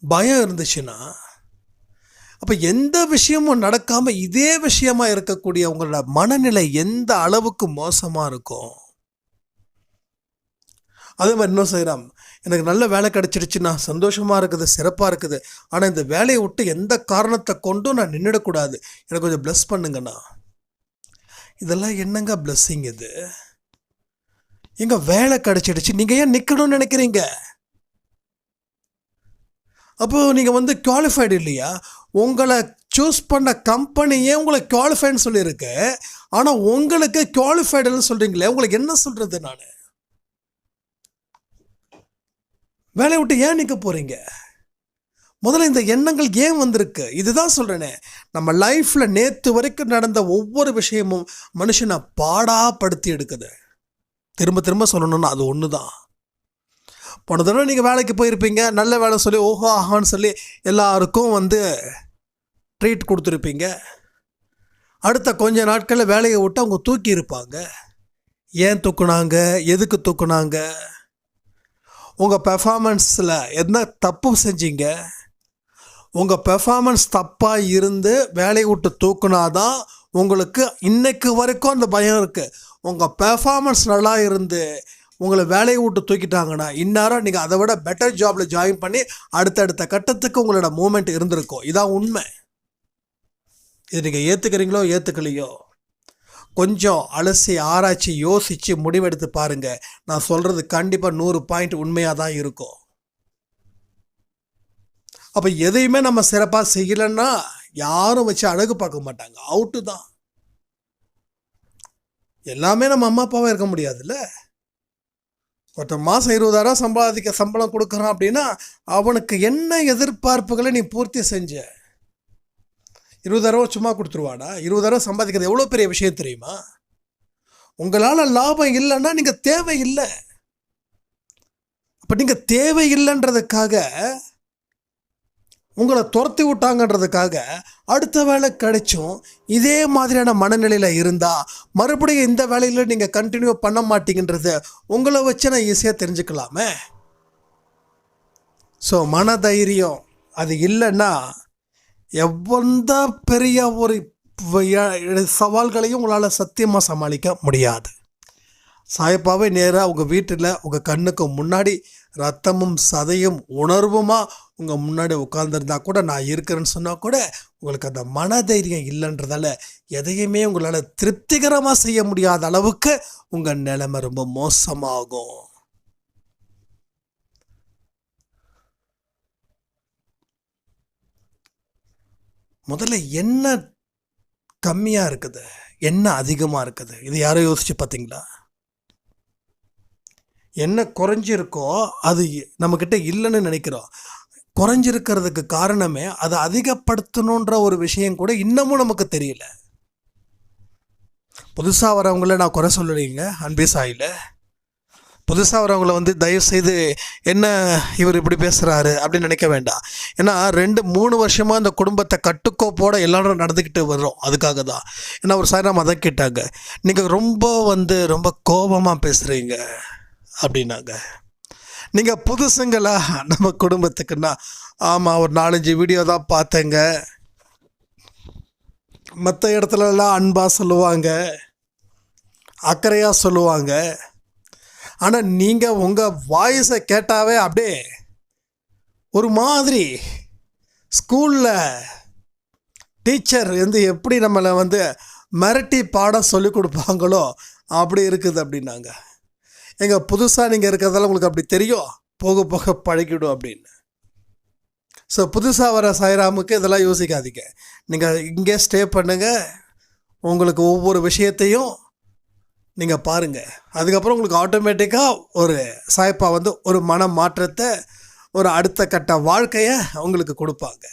Speaker 1: பயம் இருந்துச்சுன்னா, அப்போ எந்த விஷயமும் நடக்காமல் இதே விஷயமா இருக்கக்கூடிய உங்களோட மனநிலை எந்த அளவுக்கு மோசமாக இருக்கும். அதே மாதிரி இன்னும் செய்கிறான், எனக்கு நல்ல வேலை கிடச்சிடுச்சுன்னா சந்தோஷமாக இருக்குது, சிறப்பாக இருக்குது. ஆனால் இந்த வேலையை விட்டு எந்த காரணத்தை கொண்டும் நான் நின்றுடக்கூடாது, எனக்கு கொஞ்சம் ப்ளஸ் பண்ணுங்கண்ணா. இதெல்லாம் என்னங்க பிளஸ்ஸிங்? இது எங்க வேலை கிடைச்சிடுச்சு, நீங்கள் ஏன் நிற்கணும்னு நினைக்கிறீங்க? அப்போ நீங்கள் வந்து குவாலிஃபைடு இல்லையா? உங்களை சூஸ் பண்ண கம்பெனியே உங்களை குவாலிஃபைடுன்னு சொல்லியிருக்கு. ஆனால் உங்களுக்கு குவாலிஃபைடுன்னு சொல்கிறீங்களே, உங்களுக்கு என்ன சொல்கிறது? நான் வேலையை விட்டு ஏன் நிற்க போகிறீங்க? முதல்ல இந்த எண்ணங்கள் ஏன் வந்திருக்கு? இதுதான் சொல்கிறேனே, நம்ம லைஃப்பில் நேற்று வரைக்கும் நடந்த ஒவ்வொரு விஷயமும் மனுஷனை பாடாப்படுத்தி எடுக்குது. திரும்ப திரும்ப சொல்லணும்னா அது ஒன்று தான். போன தடவை நீங்கள் வேலைக்கு போயிருப்பீங்க, நல்ல வேலை சொல்லி ஓஹோ ஆஹான்னு சொல்லி எல்லாருக்கும் வந்து ட்ரீட் கொடுத்துருப்பீங்க. அடுத்த கொஞ்ச நாட்களில் வேலையை விட்டு அவங்க தூக்கி இருப்பாங்க. ஏன் தூக்குனாங்க, எதுக்கு தூக்குனாங்க, உங்கள் பெர்ஃபார்மன்ஸில் என்ன தப்பு செஞ்சீங்க? உங்கள் பெர்ஃபார்மன்ஸ் தப்பாக இருந்து வேலையை விட்டு தூக்குனாதான் உங்களுக்கு இன்னைக்கு வரைக்கும் அந்த பயம் இருக்குது. உங்கள் பெர்ஃபார்மன்ஸ் நல்லா இருந்து உங்களை வேலையை விட்டு தூக்கிட்டாங்கன்னா இந்நேரம் நீங்கள் அதை விட பெட்டர் ஜாபில் ஜாயின் பண்ணி அடுத்தடுத்த கட்டத்துக்கு உங்களோட மூமெண்ட் இருந்திருக்கும். இதான் உண்மை. இது நீங்கள் ஏற்றுக்கிறீங்களோ ஏற்றுக்கலையோ, கொஞ்சம் அலசி ஆராய்ச்சி யோசித்து முடிவெடுத்து பாருங்கள். நான் சொல்கிறது கண்டிப்பாக 100 பாயிண்ட் உண்மையாக தான் இருக்கும். அப்போ எதையுமே நம்ம சிறப்பாக செய்யலைன்னா யாரும் வச்சு அழகு பார்க்க மாட்டாங்க, அவுட்டு தான். எல்லாமே நம்ம அம்மா அப்பாவாக இருக்க முடியாதுல்ல. ஒருத்தர் மாதம் 20,000 சம்பளம் கொடுக்குறான் அப்படின்னா அவனுக்கு என்ன எதிர்பார்ப்புகளை நீ பூர்த்தி செஞ்ச? 20,000 சும்மா கொடுத்துருவாடா? 20,000 சம்பாதிக்கிறது எவ்வளோ பெரிய விஷயம் தெரியுமா? உங்களால் லாபம் இல்லைன்னா நீங்கள் தேவையில்லை. அப்போ நீங்கள் தேவையில்லைன்றதுக்காக, உங்களை துரத்தி விட்டாங்கன்றதுக்காக அடுத்த வேலை கிடைச்சும் இதே மாதிரியான மனநிலையில் இருந்தால் மறுபடியும் இந்த வேலையில் நீங்கள் கண்டினியூ பண்ண மாட்டீங்கன்றது உங்களை வச்சு நான் ஈஸியாக தெரிஞ்சுக்கலாமே. ஸோ மனதைரியம் அது இல்லைன்னா எவ்வளோ பெரிய ஒரு சவால்களையும் உங்களால் சத்தியமாக சமாளிக்க முடியாது. சாயப்பாவே நேராக உங்கள் வீட்டில் உங்கள் கண்ணுக்கு முன்னாடி ரத்தமும் சதையும் உணர்வுமா உங்கள் முன்னாடி உட்காந்துருந்தா கூட, நான் இருக்கிறேன்னு சொன்னால் கூட உங்களுக்கு அந்த மனதைரியம் இல்லைன்றதால எதையுமே உங்களால் திருப்திகரமாக செய்ய முடியாத அளவுக்கு உங்கள் நிலைமை ரொம்ப மோசமாகும். முதல்ல என்ன கம்மியாக இருக்குது, என்ன அதிகமாக இருக்குது, இது யாரும் யோசிச்சு பார்த்தீங்களா? என்ன குறைஞ்சிருக்கோ அது நம்மக்கிட்ட இல்லைன்னு நினைக்கிறோம். குறைஞ்சிருக்கிறதுக்கு காரணமே அதை அதிகப்படுத்தணுன்ற ஒரு விஷயம் கூட இன்னமும் நமக்கு தெரியல. புதுசாக வரவங்கள நான் குறை சொல்லலைங்க அன்பே சாயில். புதுசாக வரவங்கள தயவுசெய்து என்ன இவர் இப்படி பேசுகிறாரு அப்படின்னு நினைக்க வேண்டாம். ஏன்னா 2-3 வருஷமாக அந்த குடும்பத்தை கட்டுக்கோப்போட எல்லாரும் நடந்துக்கிட்டு வர்றோம். அதுக்காக தான். ஏன்னா ஒரு சாயராம் அதை கேட்டாங்க, நீங்கள் ரொம்ப கோபமாக பேசுகிறீங்க அப்படின்னாங்க. நீங்கள் புதுசுங்களா நம்ம குடும்பத்துக்குன்னா? ஆமாம், ஒரு 4-5 வீடியோ தான் பார்த்தேங்க. மற்ற இடத்துலலாம் அன்பாக சொல்லுவாங்க, அக்கறையாக சொல்லுவாங்க. ஆனால் நீங்கள் உங்கள் வாய்ஸை கேட்டாவே அப்படியே ஒரு மாதிரி ஸ்கூலில் டீச்சர் எப்படி நம்மளை மிரட்டி பாடம் சொல்லி கொடுப்பாங்களோ அப்படி இருக்குது அப்படின்னாங்க. எங்கள் புதுசாக நீங்கள் இருக்கிறதால உங்களுக்கு அப்படி தெரியும், போக போக பழகிடும் அப்படின்னு. ஸோ புதுசாக வர சாய்ராமுக்கு இதெல்லாம் யோசிக்காதீங்க. நீங்கள் இங்கே ஸ்டே பண்ணுங்கள், உங்களுக்கு ஒவ்வொரு விஷயத்தையும் நீங்கள் பாருங்கள். அதுக்கப்புறம் உங்களுக்கு ஆட்டோமேட்டிக்காக ஒரு சாய்ப்பா ஒரு மன மாற்றத்தை, ஒரு அடுத்த கட்ட வாழ்க்கையை உங்களுக்கு கொடுப்பாங்க.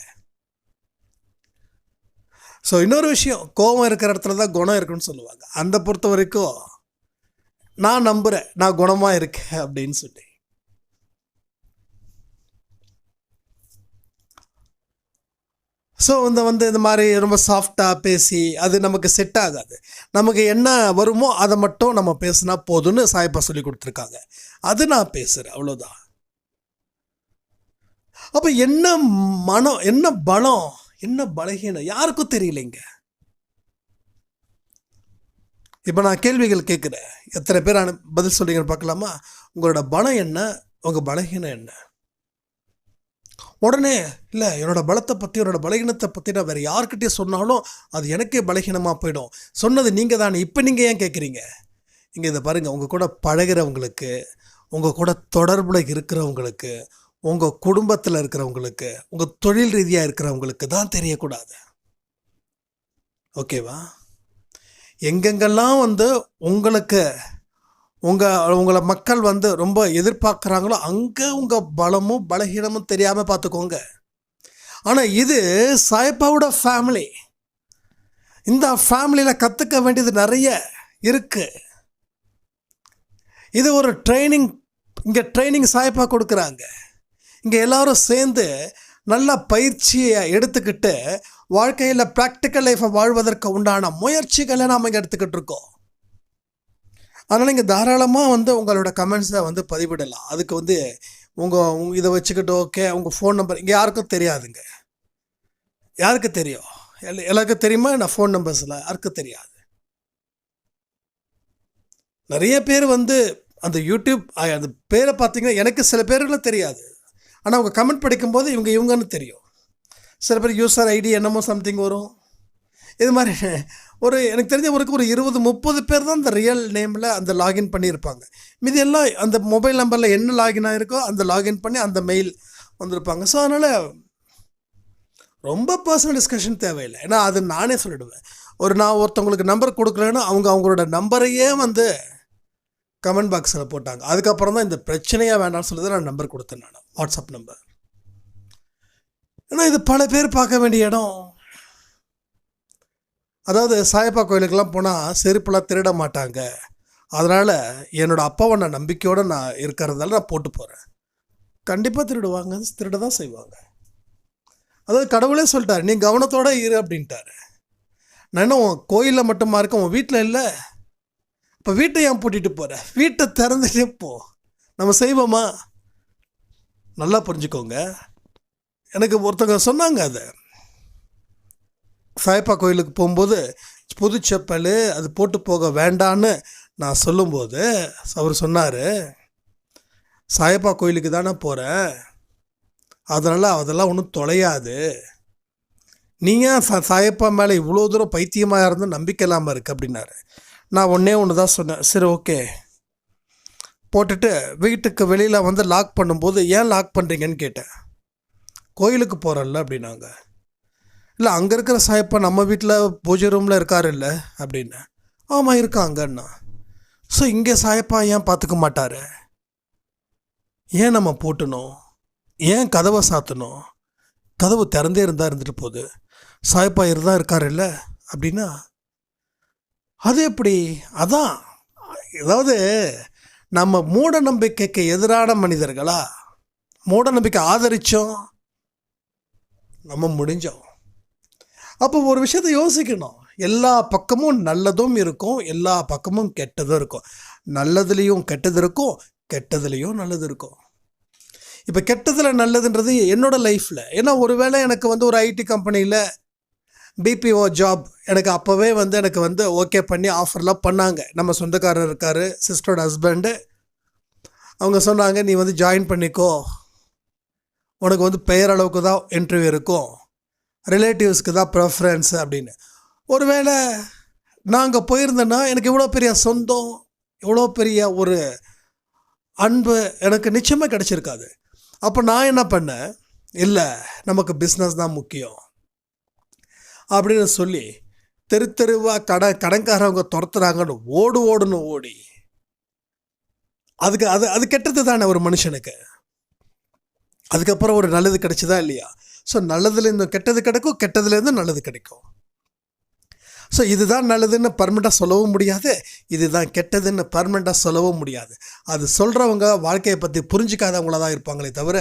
Speaker 1: ஸோ இன்னொரு விஷயம், கோபம் இருக்கிற இடத்துல தான் குணம் இருக்குன்னு சொல்லுவாங்க. அந்த பொறுத்த வரைக்கும் நான் நம்புகிறேன், நான் குணமாக இருக்கேன் அப்படின்னு சொல்லி. ஸோ இந்த மாதிரி ரொம்ப சாஃப்டாக பேசி அது நமக்கு செட் ஆகாது. நமக்கு என்ன வருமோ அதை மட்டும் நம்ம பேசினா போதும்னு சாயப்பா சொல்லி கொடுத்துருக்காங்க. அது நான் பேசுகிறேன், அவ்வளோதான். அப்போ என்ன மனம், என்ன பலம், என்ன பலகீனம் யாருக்கும் தெரியலைங்க. இப்போ நான் கேள்விகள் கேட்குறேன், எத்தனை பேர் பதில் சொல்கிறீங்கன்னு பார்க்கலாமா? உங்களோட பலம் என்ன, உங்கள் பலகீனம் என்ன? உடனே இல்லை, என்னோடய பலத்தை பற்றி என்னோடய பலகீனத்தை பற்றி நான் வேறு யார்கிட்டயே சொன்னாலும் அது எனக்கே பலகீனமாக போயிடும். சொன்னது நீங்கள் தானே, இப்போ நீங்கள் ஏன் கேட்குறீங்க? இங்கே இதை பாருங்கள், உங்கள் கூட பழகிறவங்களுக்கு, உங்கள் கூட தொடர்பில் இருக்கிறவங்களுக்கு, உங்கள் குடும்பத்தில் இருக்கிறவங்களுக்கு, உங்கள் தொழில் ரீதியாக இருக்கிறவங்களுக்கு தான் தெரியக்கூடாது. ஓகேவா? எங்கெங்கெல்லாம் உங்களுக்கு உங்களை மக்கள் ரொம்ப எதிர்பார்க்குறாங்களோ அங்கே உங்கள் பலமும் பலகீனமும் தெரியாமல் பார்த்துக்கோங்க. ஆனால் இது சாயப்பாவோட ஃபேமிலி. இந்த ஃபேமிலியில் கற்றுக்க வேண்டியது நிறைய இருக்குது. இது ஒரு ட்ரைனிங். இங்கே ட்ரைனிங் சாயப்பா கொடுக்குறாங்க. இங்கே எல்லோரும் சேர்ந்து நல்ல பயிற்சியை எடுத்துக்கிட்டு வாழ்க்கையில் ப்ராக்டிக்கல் லைஃப்பை வாழ்வதற்கு உண்டான முயற்சிகளை நாம் இங்கே எடுத்துக்கிட்டு இருக்கோம். அதனால் நீங்கள் தாராளமாக உங்களோட கமெண்ட்ஸை பதிவிடலாம். அதுக்கு உங்கள் இதை வச்சுக்கிட்டு ஓகே உங்கள் ஃபோன் நம்பர் இங்கே யாருக்கும் தெரியாதுங்க. யாருக்கு தெரியும்? எல்லாருக்கும் தெரியுமா நான் ஃபோன் நம்பர்ஸில் யாருக்கும் தெரியாது. நிறைய பேர் அந்த யூடியூப் அந்த பேரை பார்த்தீங்கன்னா எனக்கு சில பேருக்குலாம் தெரியாது. ஆனால் அவங்க கமெண்ட் படிக்கும்போது இவங்கன்னு தெரியும். சில பேர் யூசர் ஐடி என்னமோ சம்திங் வரும். இது மாதிரி எனக்கு தெரிஞ்ச ஒரு 20-30 பேர் தான் அந்த ரியல் நேமில் அந்த லாகின் பண்ணியிருப்பாங்க. மீதி எல்லாம் அந்த மொபைல் நம்பரில் என்ன லாகின் ஆகிருக்கோ அந்த லாகின் பண்ணி அந்த மெயில் வந்திருப்பாங்க. ஸோ அதனால் ரொம்ப பர்சனல் டிஸ்கஷன் தேவையில்லை. ஏன்னா அது நானே சொல்லிடுவேன். நான் ஒருத்தவங்களுக்கு நம்பர் கொடுக்கலன்னு அவங்களோட நம்பரையே கமெண்ட் பாக்ஸில் போட்டாங்க. அதுக்கப்புறம் தான் இந்த பிரச்சனையாக வேண்டாம்னு சொல்லி தான் நான் நம்பர் கொடுத்தேன். நான் வாட்ஸ்அப் நம்பர். ஏன்னா இது பல பேர் பார்க்க வேண்டிய இடம். அதாவது சாயப்பா கோயிலுக்கெல்லாம் போனால் செருப்பெல்லாம் திருட மாட்டாங்க. அதனால் என்னோடய அப்பாவை நான் நம்பிக்கையோடு நான் இருக்கிறதால நான் போட்டு போகிறேன். கண்டிப்பாக திருடுவாங்க, திருட தான் செய்வாங்க. அதாவது கடவுளே சொல்லிட்டார் நீ கவனத்தோடு இரு அப்படின்ட்டாரு. நான் என்ன உன் கோயிலில் மட்டுமா இருக்கேன், உன் வீட்டில் இல்லை? இப்போ வீட்டை ஏன் பூட்டிகிட்டு போகிறேன்? வீட்டை திறந்துட்டே போ. நம்ம செய்வோமா? நல்லா புரிஞ்சுக்கோங்க. எனக்கு ஒருத்தவங்க சொன்னாங்க, அதை சாயப்பா கோயிலுக்கு போகும்போது புது செப்பல் அது போட்டு போக வேண்டான்னு நான் சொல்லும்போது அவர் சொன்னார், சாயப்பா கோயிலுக்கு தானே போகிறேன், அதனால் அதெல்லாம் ஒன்றும் தொலையாது. நீங்கள் சாயப்பா மேலே இவ்வளோ தூரம் பைத்தியமாக இருந்து நம்பிக்கை இல்லாமல் இருக்குது அப்படின்னாரு. நான் ஒன்று தான் சொன்னேன், சரி ஓகே போட்டுட்டு வீட்டுக்கு வெளியில் லாக் பண்ணும்போது ஏன் லாக் பண்ணுறீங்கன்னு கேட்டேன். கோயிலுக்கு போகிறல்ல அப்படின்னாங்க. இல்லை அங்கே இருக்கிற சாயப்பா நம்ம வீட்டில் பூஜை ரூமில் இருக்கார் இல்லை அப்படின்னு. ஆமாம் இருக்காங்கண்ணா. ஸோ இங்கே சாயப்பா ஏன் பார்த்துக்க மாட்டார்? ஏன் நம்ம பூட்டணும்? ஏன் கதவை சாத்தணும்? கதவு திறந்தே இருந்தால் இருந்துட்டு போகுது. சாயப்பா இருந்தால் இருக்கார் இல்லை அப்படின்னா அது எப்படி? அதான் ஏதாவது நம்ம மூட நம்பிக்கைக்கு எதிரான மனிதர்களா? மூட நம்பிக்கை ஆதரித்தோம் நம்ம முடிஞ்சோம். அப்போ ஒரு விஷயத்தை யோசிக்கணும். எல்லா பக்கமும் நல்லதும் இருக்கும், எல்லா பக்கமும் கெட்டதும் இருக்கும். நல்லதுலேயும் கெட்டது இருக்கும், கெட்டதுலேயும் நல்லது இருக்கும். இப்போ கெட்டதில் நல்லதுன்றது என்னோடய லைஃப்பில். ஏன்னா ஒருவேளை எனக்கு ஒரு ஐடி கம்பெனியில் பிபிஓ ஜாப் எனக்கு அப்போவே எனக்கு ஓகே பண்ணி ஆஃபர்லாம் பண்ணாங்க. நம்ம சொந்தக்காரர் இருக்கார், சிஸ்டரோட ஹஸ்பண்டு. அவங்க சொன்னாங்க நீ ஜாயின் பண்ணிக்கோ, உனக்கு பெயரளவுக்கு தான் இன்டர்வியூ இருக்கும், ரிலேட்டிவ்ஸ்க்கு தான் ப்ரெஃபரன்ஸ் அப்படின்னு. ஒருவேளை நாங்கள் போயிருந்தேன்னா எனக்கு இவ்வளோ பெரிய சொந்தம், இவ்வளோ பெரிய ஒரு அன்பு எனக்கு நிச்சயமாக கிடச்சிருக்காது. அப்போ நான் என்ன பண்ணேன், இல்லை நமக்கு பிஸ்னஸ் தான் முக்கியம் அப்படின்னு சொல்லி தெருவாக கடன்காரவங்க துரத்துறாங்கன்னு ஓடணும். ஓடி அதுக்கு அது கெட்டது தானே ஒரு மனுஷனுக்கு. அதுக்கப்புறம் ஒரு நல்லது கிடைச்சதா இல்லையா? ஸோ நல்லதுலேருந்து கெட்டது கிடைக்கும், கெட்டதுலேருந்து நல்லது கிடைக்கும். ஸோ இதுதான் நல்லதுன்னு பர்மனெண்ட்டாக சொல்லவும் முடியாது, இதுதான் கெட்டதுன்னு பர்மனெண்ட்டாக சொல்லவும் முடியாது. அது சொல்கிறவங்க வாழ்க்கையை பற்றி புரிஞ்சிக்காதவங்களாக தான் இருப்பாங்களே தவிர,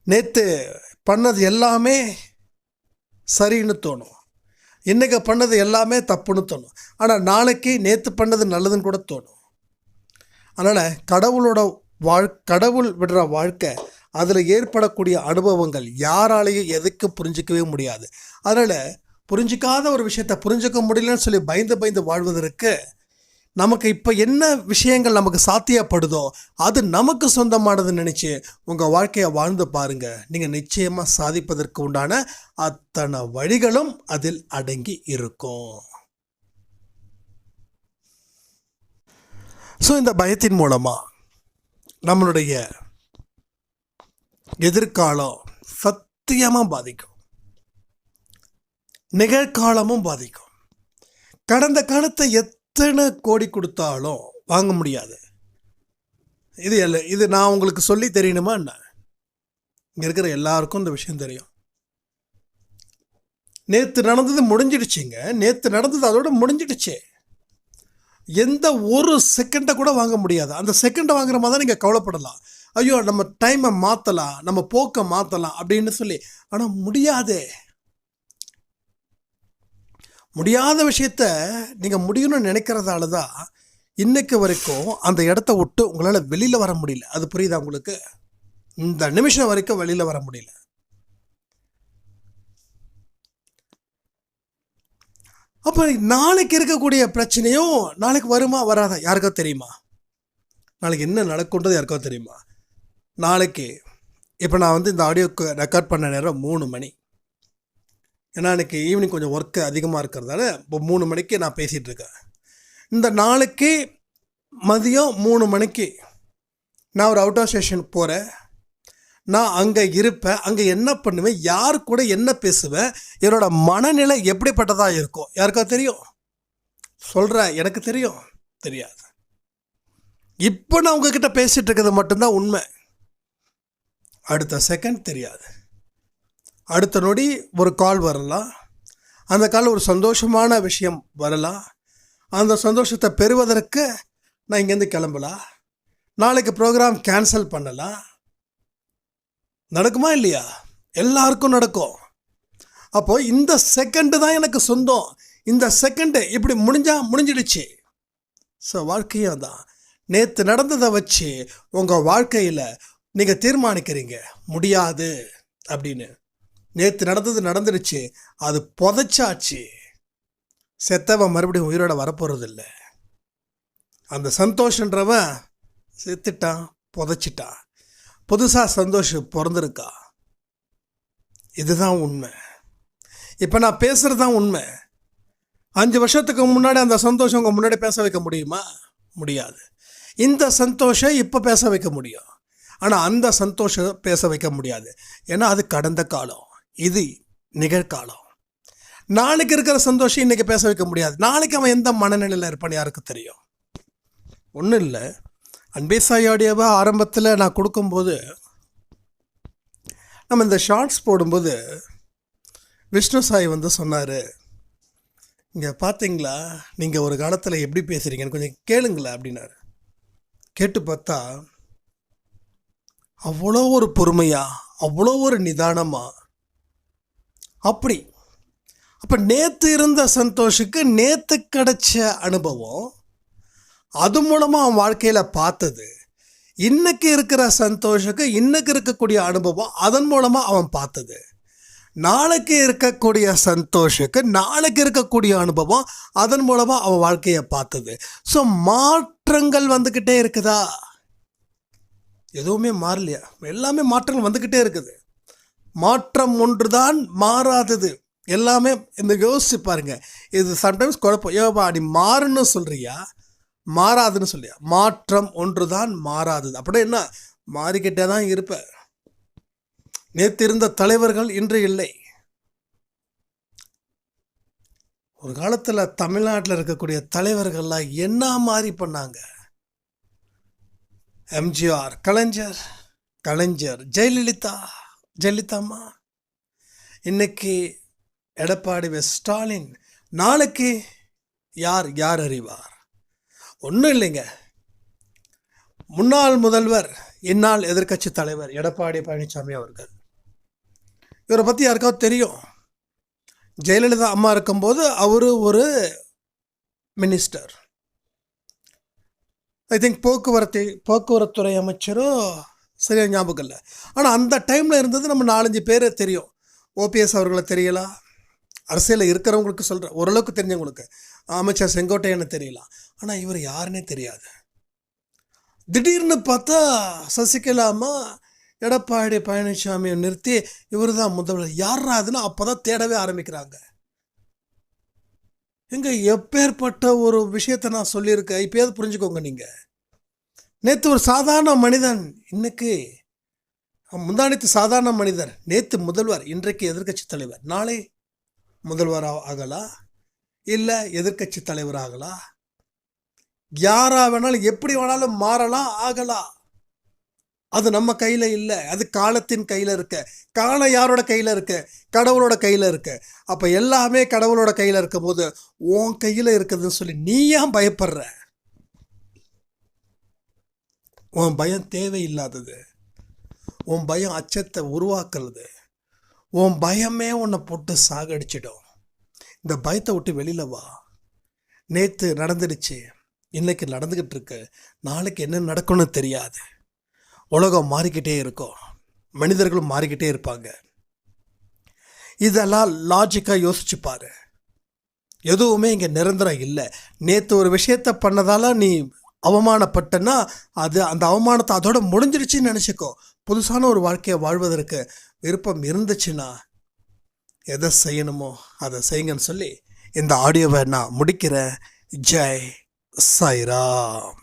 Speaker 1: நேற்று பண்ணது எல்லாமே சரின்னு தோணும், இன்றைக்கி பண்ணது எல்லாமே தப்புன்னு தோணும். ஆனால் நாளைக்கு நேற்று பண்ணது நல்லதுன்னு கூட தோணும். அதனால் கடவுள் விடுற வாழ்க்கை, அதில் ஏற்படக்கூடிய அனுபவங்கள் யாராலையும் எதுக்கும் புரிஞ்சிக்கவே முடியாது. அதனால் புரிஞ்சிக்காத ஒரு விஷயத்தை புரிஞ்சிக்க முடியலன்னு சொல்லி பயந்து வாழ்வதற்கு நமக்கு இப்போ என்ன விஷயங்கள் நமக்கு சாத்தியப்படுதோ அது நமக்கு சொந்தமானதுன்னு நினச்சி உங்கள் வாழ்க்கையை வாழ்ந்து பாருங்கள். நீங்கள் நிச்சயமாக சாதிப்பதற்கு உண்டான அத்தனை வழிகளும் அதில் அடங்கி இருக்கும். ஸோ இந்த பயத்தின் மூலமாக நம்மளுடைய எதிர்காலம் சத்தியமாக பாதிக்கும், நிகழ்காலமும் பாதிக்கும். கடந்த காலத்தை எத்தனை கோடி கொடுத்தாலும் வாங்க முடியாது. இது நான் உங்களுக்கு சொல்லி தெரியணுமா என்ன? இங்கே இருக்கிற எல்லாருக்கும் இந்த விஷயம் தெரியும். நேற்று நடந்தது முடிஞ்சிடுச்சுங்க, நேற்று நடந்தது அதோட முடிஞ்சிடுச்சு. எந்த ஒரு செகண்டை கூட வாங்க முடியாது. அந்த செகண்டை வாங்குற மாதிரி தான் நீங்கள் கவலைப்படலாம். ஐயோ நம்ம டைமை மாற்றலாம், நம்ம போக்கை மாற்றலாம் அப்படின்னு சொல்லி. ஆனால் முடியாதே. முடியாத விஷயத்த நீங்கள் முடியணும்னு நினைக்கிறதால தான் இன்னைக்கு வரைக்கும் அந்த இடத்த விட்டு உங்களால் வெளியில் வர முடியல. அது புரியுதா உங்களுக்கு? இந்த நிமிஷம் வரைக்கும் வெளியில் வர முடியல. அப்போ நாளைக்கு இருக்கக்கூடிய பிரச்சனையும் நாளைக்கு வருமா வராதா யாருக்கோ தெரியுமா? நாளைக்கு என்ன நடக்குன்றது யாருக்கோ தெரியுமா? நாளைக்கு இப்போ நான் வந்து இந்த ஆடியோக்கு ரெக்கார்ட் பண்ண நேரம் 3 மணி. ஏன்னா எனக்கு ஈவினிங் கொஞ்சம் ஒர்க்கு அதிகமாக இருக்கிறதால இப்போ 3 மணிக்கு நான் பேசிகிட்டு இருக்கேன். இந்த நாளைக்கு மதியம் 3 மணிக்கு நான் ஒரு அவுட் ஆஃப் ஸ்டேஷன் போகிறேன். நான் அங்கே இருப்பேன். அங்கே என்ன பண்ணுவேன், யார் கூட என்ன பேசுவேன், என்னோட மனநிலை எப்படிப்பட்டதாக இருக்கும் யாருக்கா தெரியும்? சொல்கிறேன், எனக்கு தெரியும் தெரியாது. இப்போ நான் உங்ககிட்ட பேசிகிட்டு இருக்கிறது மட்டும்தான் உண்மை. அடுத்த செகண்ட் தெரியாது. அடுத்த நொடி ஒரு கால் வரலாம். அந்த கால் ஒரு சந்தோஷமான விஷயம் வரலாம். அந்த சந்தோஷத்தை பெறுவதற்கு நான் இங்கேருந்து கிளம்பலாம். நாளைக்கு ப்ரோக்ராம் கேன்சல் பண்ணலாம். நடக்குமா இல்லையா? எல்லாருக்கும் நடக்கும். அப்போது இந்த செகண்டு தான் எனக்கு சொந்தம். இந்த செகண்டு இப்படி முடிஞ்சிடுச்சு. ஸோ வாழ்க்கையும் தான். நேற்று நடந்ததை வச்சு உங்கள் வாழ்க்கையில் நீங்கள் தீர்மானிக்கிறீங்க முடியாது அப்படின்னு. நேற்று நடந்துடுச்சு, அது புதைச்சாச்சு. செத்தவன் மறுபடியும் உயிரோட வரப்போகிறது இல்லை. அந்த சந்தோஷன்றவன் செத்துட்டான், புதைச்சிட்டான். புதுசாக சந்தோஷம் பிறந்திருக்கா. இதுதான் உண்மை. இப்போ நான் பேசுகிறது தான் உண்மை. 5 வருஷத்துக்கு முன்னாடி அந்த சந்தோஷம் உங்கள் முன்னாடி பேச வைக்க முடியுமா? முடியாது. இந்த சந்தோஷம் இப்போ பேச வைக்க முடியும், ஆனால் அந்த சந்தோஷம் பேச வைக்க முடியாது. ஏன்னா அது கடந்த காலம், இது நிகழ்காலம். நாளைக்கு இருக்கிற சந்தோஷம் இன்றைக்கி பேச வைக்க முடியாது. நாளைக்கு அவன் எந்த மனநிலையில் இருப்பான்னு யாருக்கு தெரியும்? ஒன்றும் இல்லை. அன்பே சாய் ஆடியோவை ஆரம்பத்தில் நான் கொடுக்கும்போது, நம்ம இந்த ஷார்ட்ஸ் போடும்போது விஷ்ணு சாய் வந்து சொன்னார், இங்கே பார்த்தீங்களா நீங்கள் ஒரு காலத்தில் எப்படி பேசுகிறீங்கன்னு கொஞ்சம் கேளுங்களேன் அப்படின்னாரு. கேட்டு பார்த்தா அவ்வளோ ஒரு பொறுமையாக, அவ்வளோ ஒரு நிதானமாக, அப்படி. அப்போ நேற்று இருந்த சந்தோஷுக்கு நேற்று கிடைச்ச அனுபவம், அது மூலமாக அவன் வாழ்க்கையில் பார்த்தது. இன்னைக்கு இருக்கிற சந்தோஷுக்கு இன்னைக்கு இருக்கக்கூடிய அனுபவம், அதன் மூலமாக அவன் பார்த்தது. நாளைக்கு இருக்கக்கூடிய சந்தோஷுக்கு நாளைக்கு இருக்கக்கூடிய அனுபவம், அதன் மூலமாக அவன் வாழ்க்கையை பார்த்தது. ஸோ மாற்றங்கள் வந்துக்கிட்டே இருக்குதா? எதுவுமே மாறலையா? எல்லாமே மாற்றங்கள் வந்துக்கிட்டே இருக்குது. மாற்றம் ஒன்று தான் மாறாதது. எல்லாமே இந்த யோசிச்சு பாருங்க. இது சம்டைம்ஸ் குழப்பம். ஏப்பா நீ மாறுன்னு சொல்கிறியா, மாறாதுன்னு சொல்லியா? மாற்றம் ஒன்று தான் மாறாதது. அப்படின்னா என்ன? மாறிக்கிட்டே தான் இருப்பேன். நேற்று இருந்த தலைவர்கள் இன்று இல்லை. ஒரு காலத்தில் தமிழ்நாட்டில் இருக்கக்கூடிய தலைவர்கள்லாம் என்ன மாறி பண்ணாங்க? எம்ஜிஆர், கலைஞர், ஜெயலலிதாம்மா, இன்னைக்கு எடப்பாடி ஸ்டாலின், நாளைக்கு யார் அறிவார்? ஒன்றும் இல்லைங்க. முன்னாள் முதல்வர், இந்நாள் எதிர்க்கட்சி தலைவர் எடப்பாடி பழனிசாமி அவர்கள். இவரை பற்றி யாருக்காவது தெரியும்? ஜெயலலிதா அம்மா இருக்கும்போது அவர் ஒரு மினிஸ்டர். ஐ திங்க் போக்குவரத்துறை அமைச்சரோ சரியாக ஞாபகம் இல்லை. ஆனால் அந்த டைமில் இருந்தது நம்ம 4-5 பேர் தெரியும். ஓபிஎஸ் அவர்களை தெரியலாம், அரசியலில் இருக்கிறவங்களுக்கு சொல்கிறேன், ஓரளவுக்கு தெரிஞ்சவங்களுக்கு. அமைச்சர் செங்கோட்டையன்னு தெரியலாம், ஆனால் இவர் யாருன்னே தெரியாது. திடீர்னு பார்த்தா சசிகலா அம்மா எடப்பாடி பழனிசாமியை நிறுத்தி இவர் தான் முதல்வர். யாரா அதுன்னா அப்போ தான் தேடவே ஆரம்பிக்கிறாங்க. எங்க எப்பேற்பட்ட ஒரு விஷயத்தை நான் சொல்லியிருக்கேன், இப்போயாவது புரிஞ்சுக்கோங்க. நீங்கள் நேற்று ஒரு சாதாரண மனிதன், இன்னைக்கு முந்தானத்து சாதாரண மனிதர், நேற்று முதல்வர், இன்றைக்கு எதிர்க்கட்சி தலைவர், நாளை முதல்வர் ஆகலாம், இல்லை எதிர்க்கட்சி தலைவர் ஆகலாம். யாரா வேணாலும் எப்படி வேணாலும் மாறலாம், ஆகலாம். அது நம்ம கையில் இல்லை, அது காலத்தின் கையில் இருக்கு. காலம் யாரோட கையில் இருக்கு? கடவுளோட கையில் இருக்கு. அப்போ எல்லாமே கடவுளோட கையில் இருக்கும் போது உன் கையில் இருக்குதுன்னு சொல்லி நீ ஏன் பயப்படுற? உன் பயம் தேவையில்லாதது. உன் பயம் அச்சத்தை உருவாக்குறது. உன் பயமே உன்னை போட்டு சாகடிச்சிடும். இந்த பயத்தை விட்டு வெளியில் வா. நேற்று நடந்துடுச்சு, இன்னைக்கு நடந்துக்கிட்டு இருக்கு, நாளைக்கு என்ன நடக்கும்னு தெரியாது. உலகம் மாறிக்கிட்டே இருக்கும், மனிதர்களும் மாறிக்கிட்டே இருப்பாங்க. இதெல்லாம் லாஜிக்காக யோசிச்சு பாரு. எதுவுமே இங்கே நிரந்தரம் இல்லை. நேற்று ஒரு விஷயத்த பண்ணதால நீ அவமானப்பட்டனா அது அந்த அவமானத்தை அதோட முடிஞ்சிருச்சுன்னு நினச்சிக்கோ. புதுசான ஒரு வாழ்க்கையை வாழ்வதற்கு விருப்பம் இருந்துச்சுன்னா எதை செய்யணுமோ அதை செய்யுங்கன்னு சொல்லி இந்த ஆடியோவை நான் முடிக்கிறேன். ஜெய் சாய்ராம்.